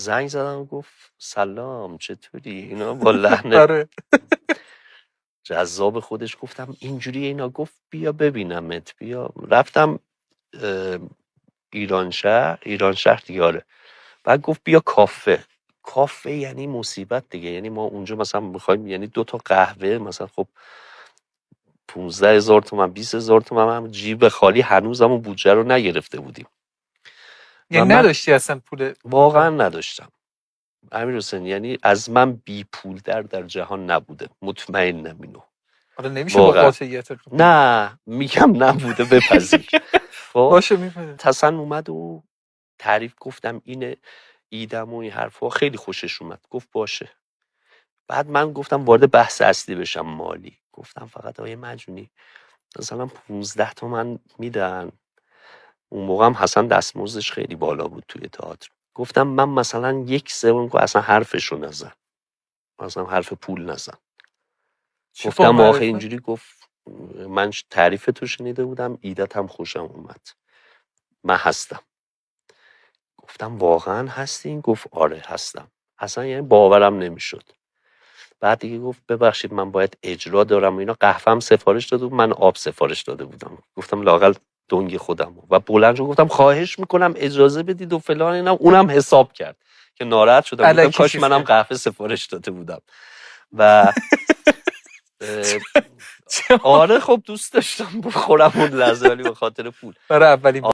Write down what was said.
زنگ زدم گفت سلام چطوری اینا با لحن آره جذاب خودش. گفتم اینجوری اینا. گفت بیا ببینمت بیا. رفتم ایران شهر دیاره. بعد گفت بیا کافه یعنی مصیبت دیگه. یعنی ما اونجا مثلا میخوایم یعنی 2 تا قهوه مثلا خب 15,000 تومان 20,000 تومان هم جیب خالی هنوز همون بودجه رو نگرفته بودیم. یعنی من نداشتی اصلا پول واقعا نداشتم امیرحسین. یعنی از من بی پول در جهان نبوده. مطمئنم اینو. آره نمیشه با واقعا قاطعیت نه میگم نبوده بپذیر. خب باشه میفهمم. حسن اومد و تعریف گفتم اینه ایدم و این حرفا خیلی خوشش اومد. گفت باشه. بعد من گفتم وارد بحث اصلی بشم مالی. گفتم فقط آیه مجونی مثلا 15 تومن میدن. اون موقع هم حسن دستمزدش خیلی بالا بود توی تئاتر. گفتم من مثلا 1/3 اصلا حرفشو نزن. مثلا حرف پول نزن. گفتم آخه اینجوری. گفت من تعریف تو شنیده بودم ایدت هم خوشم اومد. من هستم. گفتم واقعا هستین؟ گفت آره هستم. اصلا یعنی باورم نمیشد. بعد دیگه گفت ببخشید من باید اجرا دارم و اینا. قهوه‌ام سفارش داده بود من آب سفارش داده بودم. گفتم لااقل دنگ خودم و بلند شدم گفتم خواهش میکنم اجازه بدید و فلان اینا. اونم حساب کرد که ناراحت شدم. گفتم کاش منم قهوه سفارش داده بودم. و آره خب دوست داشتم بخورم اون لحظه ولی به خاطر پول. برای اولین